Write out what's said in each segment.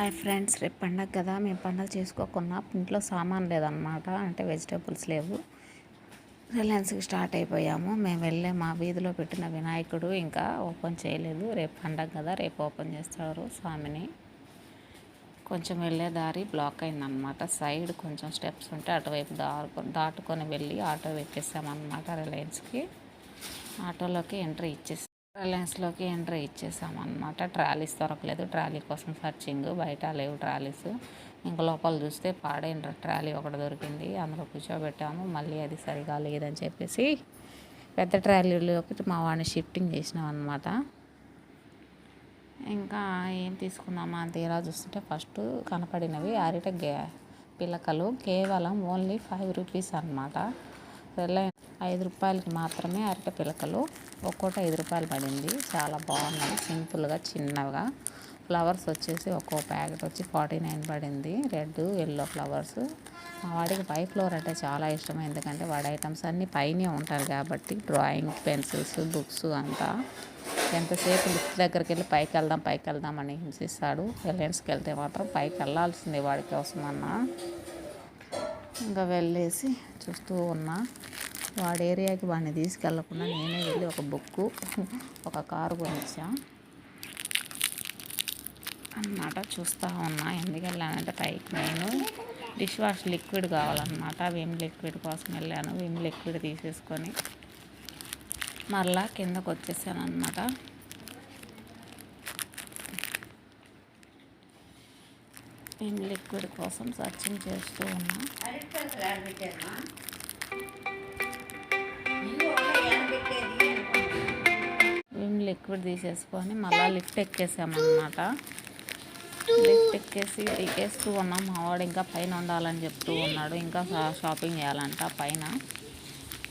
Hi friends, రేపు పండగ కదా. మేము పండగ చేసుకోకున్నా ఇంట్లో సామాన్ లేదనమాట, అంటే వెజిటేబుల్స్ లేవు. రిలయన్స్కి స్టార్ట్ అయిపోయాము. మేము వెళ్ళే మా వీధిలో పెట్టిన వినాయకుడు ఇంకా ఓపెన్ చేయలేదు. రేపు పండగ కదా, రేపు ఓపెన్ చేస్తారు స్వామిని. కొంచెం వెళ్ళే దారి బ్లాక్ అయిందనమాట. సైడ్ కొంచెం స్టెప్స్ ఉంటే అటువైపు దాటుకొని వెళ్ళి ఆటో ఎక్కేసామన్నమాట. రిలయన్స్కి ఆటోలోకి ఎంట్రీ ఇచ్చేసాం. రిలయన్స్లోకి ఎంట్రీ ఇచ్చేసామన్నమాట. ట్రాలీస్ దొరకలేదు. ట్రాలీ కోసం సర్చింగ్, బయట లేవు ట్రాలీస్. ఇంకా లోపల చూస్తే పాడైన ట్రాలీ ఒకటి దొరికింది. అందులో కూర్చోబెట్టాము. మళ్ళీ అది సరిగా లేదని చెప్పేసి పెద్ద ట్రాలీలోకి మా వాడిని షిఫ్టింగ్ చేసినాం అనమాట. ఇంకా ఏం తీసుకున్నామా అని తీరా చూస్తుంటే ఫస్ట్ కనపడినవి అరటి పిలకలు. కేవలం ఓన్లీ 5 రూపీస్ అనమాట. రిలయన్స్ 5 రూపాయలకి మాత్రమే అరటి పిలకలు. ఒక్కోటి 5 రూపాయలు పడింది. చాలా బాగున్నాయి, సింపుల్గా చిన్నగా. ఫ్లవర్స్ వచ్చేసి ఒక్కో ప్యాకెట్ వచ్చి 49 పడింది. Red yellow flowers. మా వాడికి పై ఫ్లోర్ అంటే చాలా ఇష్టం, ఎందుకంటే వాడి ఐటమ్స్ అన్నీ పైనే ఉంటారు కాబట్టి. డ్రాయింగ్ పెన్సిల్స్, బుక్స్ అంతా. ఎంతసేపు లిఫ్ట్ దగ్గరికి వెళ్ళి పైకి వెళ్దాం అని హింసిస్తాడు. రిలయన్స్కి వెళ్తే మాత్రం పైకి వెళ్ళాల్సిందే వాడి కోసం అన్నా. ఇంకా వెళ్ళేసి చూస్తూ ఉన్నా. వాడి ఏరియాకి వాడిని తీసుకెళ్ళకుండా నేనే వెళ్ళి ఒక బుక్కు, ఒక కారు కొనిచ్చా అన్నమాట. చూస్తూ ఉన్నా. ఎందుకు వెళ్ళానంటే పైకి నేను డిష్ వాష్ లిక్విడ్ కావాలన్నమాట. విమ్ లిక్విడ్ కోసం వెళ్ళాను. విమ్ లిక్విడ్ తీసేసుకొని మరలా కిందకు వచ్చేసాను అన్నమాట. విమ్ లిక్విడ్ కోసం సర్చింగ్ చేస్తూ ఉన్నా. విమ్ లిక్విడ్ తీసేసుకొని మళ్ళీ లిఫ్ట్ ఎక్కేసామన్నమాట. లిఫ్ట్ ఎక్కేసి ఎక్కేస్తూ ఉన్నాం. మా వాడు ఇంకా పైన ఉండాలని చెప్తూ ఉన్నాడు. ఇంకా షాపింగ్ చేయాలంట పైన.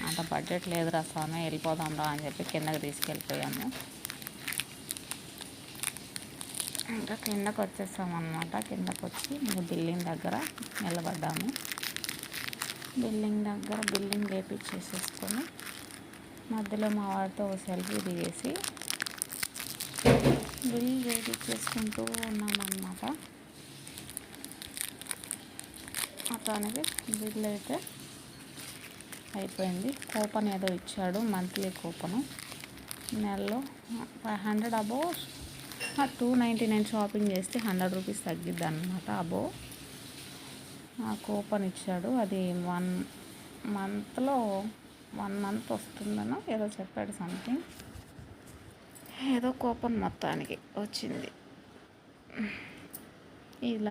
అంత బడ్జెట్ లేదురా స్వామి, వెళ్ళిపోదాం రా అని చెప్పి కిందకి తీసుకెళ్ళిపోయాము. ఇంకా కిందకు వచ్చేసామన్నమాట. కిందకు వచ్చి ఇంకా బిల్డింగ్ దగ్గర నిలబడ్డాము. బిల్డింగ్ దగ్గర బిల్డింగ్ వేపించేసేసుకొని మధ్యలో మా వాడితో ఒక సెల్ఫీ దిగేసి బిల్ వేపించేసుకుంటూ ఉన్నామన్నమాట. మొత్తానికి బిల్ అయితే అయిపోయింది. కూపన్ ఏదో ఇచ్చాడు, మంత్లీ కూపను. నెలలో 500 అబోవ్ 299 షాపింగ్ చేస్తే 100 రూపీస్ తగ్గిద్ది అనమాట. అబోవ్ కూపన్ ఇచ్చాడు. అది 1 మంత్లో 1 మంత్ వస్తుందనో ఏదో చెప్పాడు. సంథింగ్ ఏదో కూపన్ మొత్తానికి వచ్చింది. ఇలా